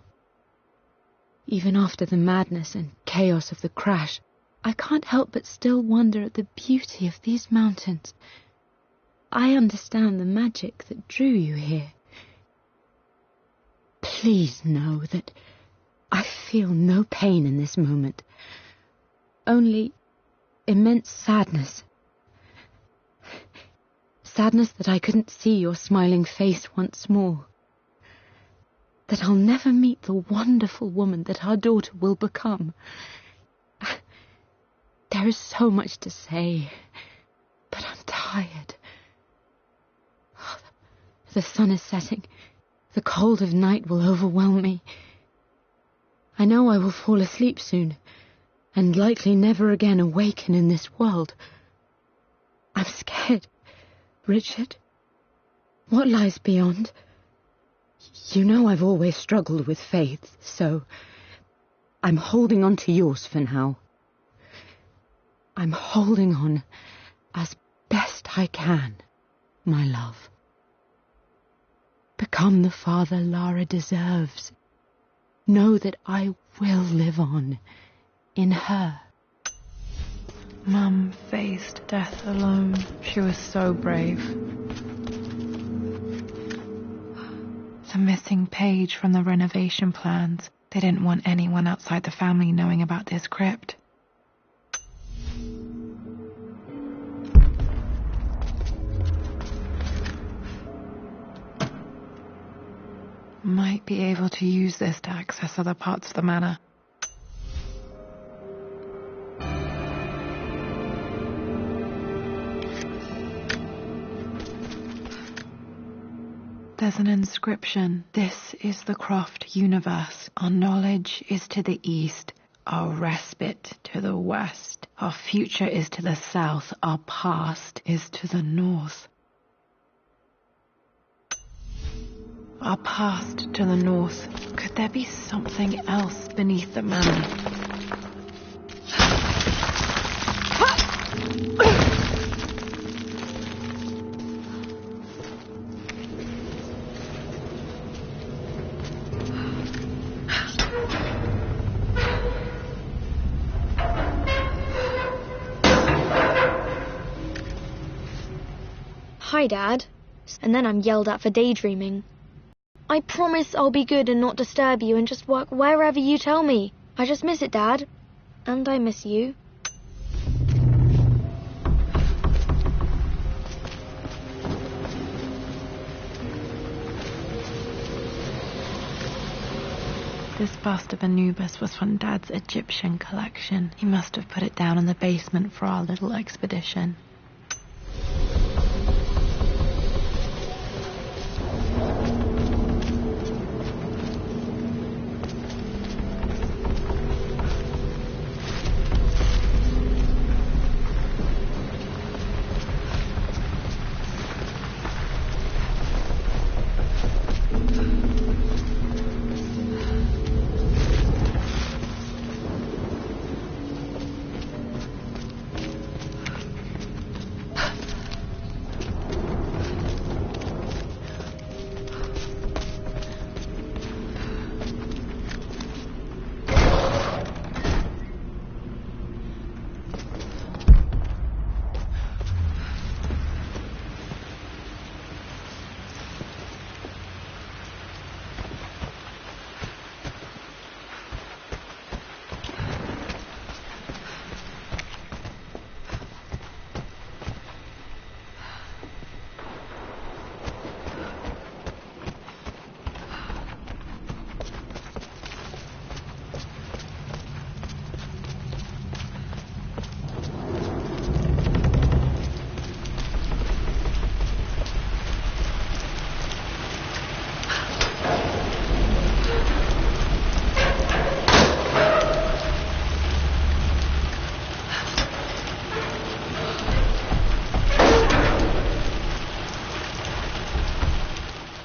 Even after the madness and chaos of the crash, I can't help but still wonder at the beauty of these mountains. I understand the magic that drew you here. Please know that I feel no pain in this moment, only immense sadness. Sadness that I couldn't see your smiling face once more. That I'll never meet the wonderful woman that our daughter will become. There is so much to say, but I'm tired. The sun is setting. The cold of night will overwhelm me. I know I will fall asleep soon, and likely never again awaken in this world. I'm scared. Richard, what lies beyond? You know I've always struggled with faith, so I'm holding on to yours for now. I'm holding on as best I can, my love. Become the father Lara deserves. Know that I will live on in her. Mum faced death alone. She was so brave. The missing page from the renovation plans. They didn't want anyone outside the family knowing about this crypt. Might be able to use this to access other parts of the manor. There's an inscription. This is the Croft universe. Our knowledge is to the east, our respite to the west. Our future is to the south, our past is to the north. Our past to the north. Could there be something else beneath the manor? Hi, Dad. And then I'm yelled at for daydreaming. I promise I'll be good and not disturb you and just work wherever you tell me. I just miss it, Dad. And I miss you. This bust of Anubis was from Dad's Egyptian collection. He must have put it down in the basement for our little expedition.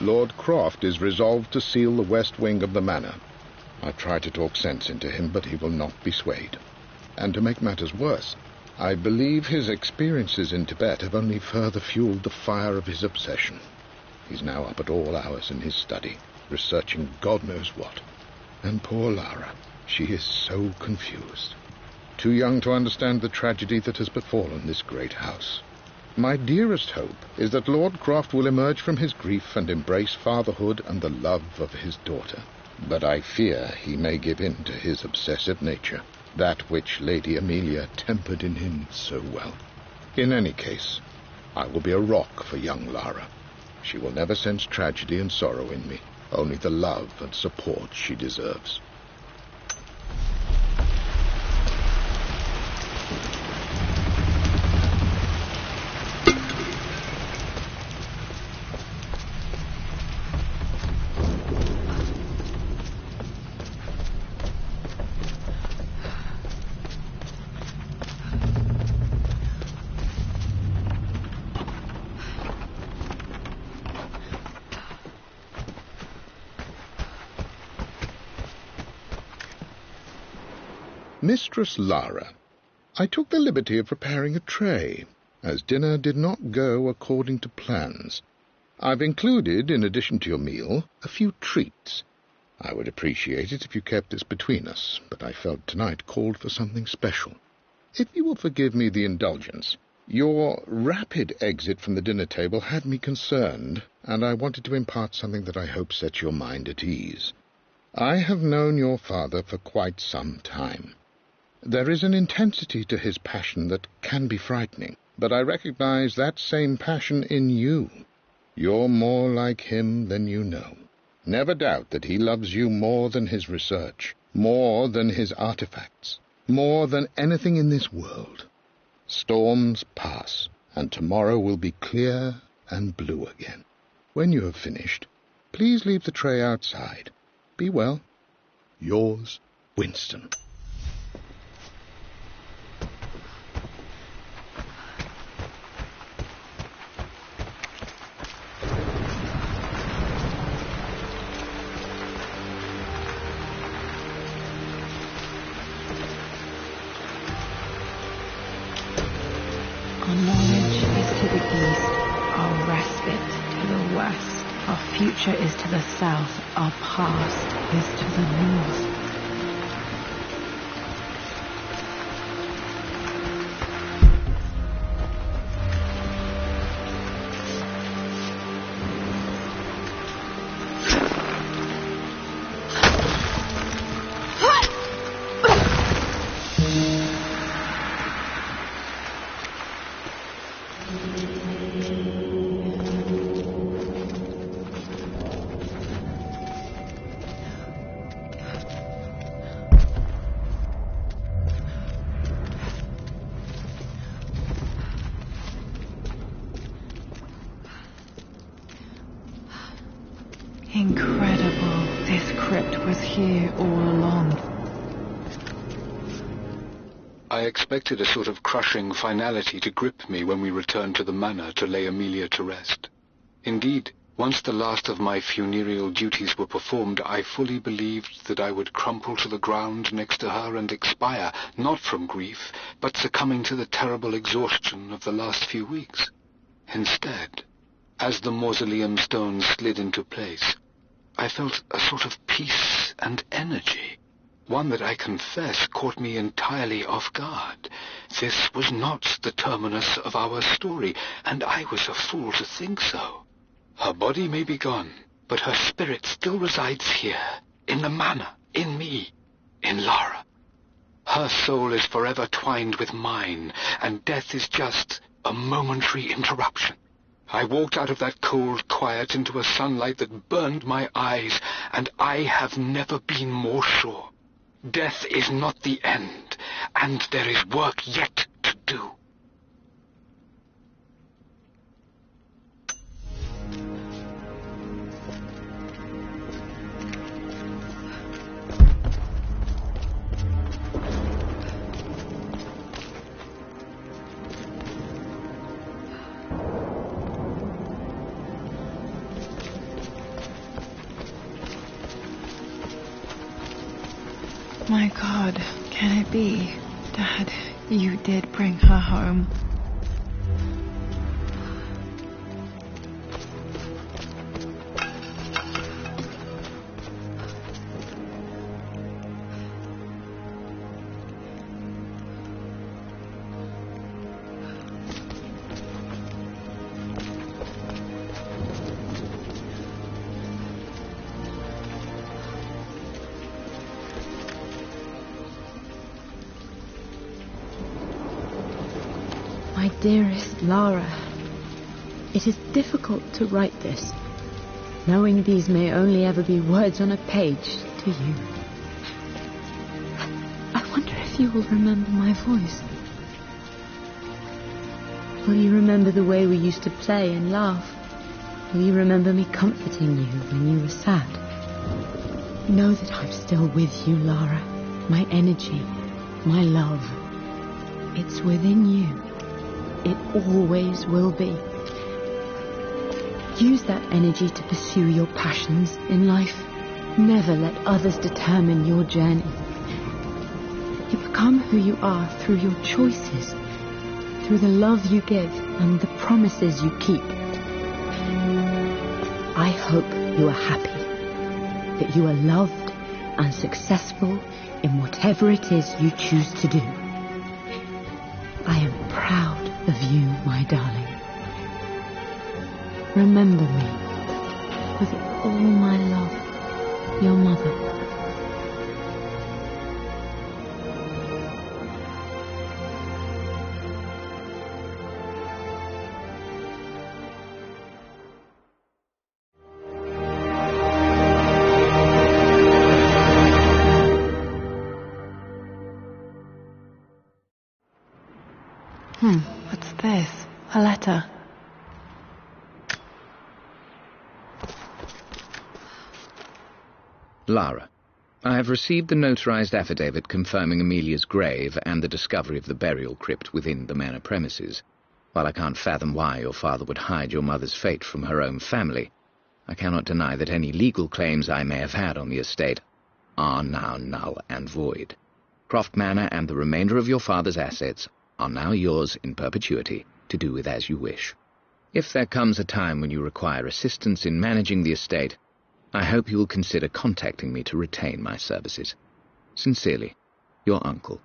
Lord Croft is resolved to seal the west wing of the manor. I try to talk sense into him, but he will not be swayed. And to make matters worse, I believe his experiences in Tibet have only further fueled the fire of his obsession. He's now up at all hours in his study, researching God knows what. And poor Lara, she is so confused. Too young to understand the tragedy that has befallen this great house. My dearest hope is that Lord Croft will emerge from his grief and embrace fatherhood and the love of his daughter. But I fear he may give in to his obsessive nature, that which Lady Amelia tempered in him so well. In any case, I will be a rock for young Lara. She will never sense tragedy and sorrow in me, only the love and support she deserves. Mistress Lara, I took the liberty of preparing a tray, as dinner did not go according to plans. I've included, in addition to your meal, a few treats. I would appreciate it if you kept this between us, but I felt tonight called for something special. If you will forgive me the indulgence, your rapid exit from the dinner table had me concerned, and I wanted to impart something that I hope sets your mind at ease. I have known your father for quite some time. There is an intensity to his passion that can be frightening, but I recognize that same passion in you. You're more like him than you know. Never doubt that he loves you more than his research, more than his artifacts, more than anything in this world. Storms pass, and tomorrow will be clear and blue again. When you have finished, please leave the tray outside. Be well. Yours, Winston. Our knowledge is to the east, our respite to the west, our future is to the south, our past is to the north. Incredible. This crypt was here all along. I expected a sort of crushing finality to grip me when we returned to the manor to lay Amelia to rest. Indeed, once the last of my funereal duties were performed, I fully believed that I would crumple to the ground next to her and expire, not from grief, but succumbing to the terrible exhaustion of the last few weeks. Instead, as the mausoleum stones slid into place, I felt a sort of peace and energy, one that I confess caught me entirely off guard. This was not the terminus of our story, and I was a fool to think so. Her body may be gone, but her spirit still resides here, in the manor, in me, in Lara. Her soul is forever twined with mine, and death is just a momentary interruption. I walked out of that cold quiet into a sunlight that burned my eyes, and I have never been more sure. Death is not the end, and there is work yet to do. My God, can it be? Dad, you did bring her home. My dearest Lara, it is difficult to write this, knowing these may only ever be words on a page to you. I wonder if you will remember my voice. Will you remember the way we used to play and laugh? Will you remember me comforting you when you were sad? Know that I'm still with you, Lara. My energy, my love. It's within you. It always will be. Use that energy to pursue your passions in life. Never let others determine your journey. You become who you are through your choices, through the love you give and the promises you keep. I hope you are happy, that you are loved and successful in whatever it is you choose to do. I am proud of you, my darling. Remember me. With all my love, your mother. What's this? A letter. Lara, I have received the notarized affidavit confirming Amelia's grave and the discovery of the burial crypt within the manor premises. While I can't fathom why your father would hide your mother's fate from her own family, I cannot deny that any legal claims I may have had on the estate are now null and void. Croft Manor and the remainder of your father's assets are now yours in perpetuity to do with as you wish. If there comes a time when you require assistance in managing the estate, I hope you will consider contacting me to retain my services. Sincerely, your uncle.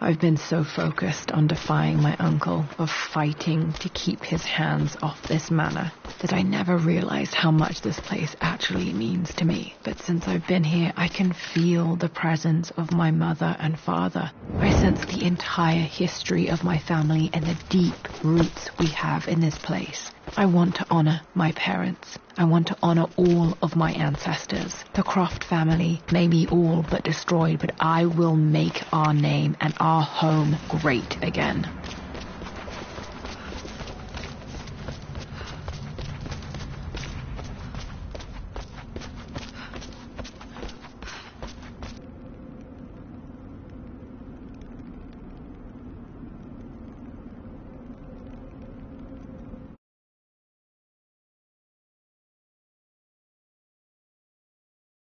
I've been so focused on defying my uncle, of fighting to keep his hands off this manor, that I never realized how much this place actually means to me. But since I've been here, I can feel the presence of my mother and father. I sense the entire history of my family and the deep roots we have in this place. I want to honor my parents. I want to honor all of my ancestors. The Croft family may be all but destroyed, but I will make our name and our home great again.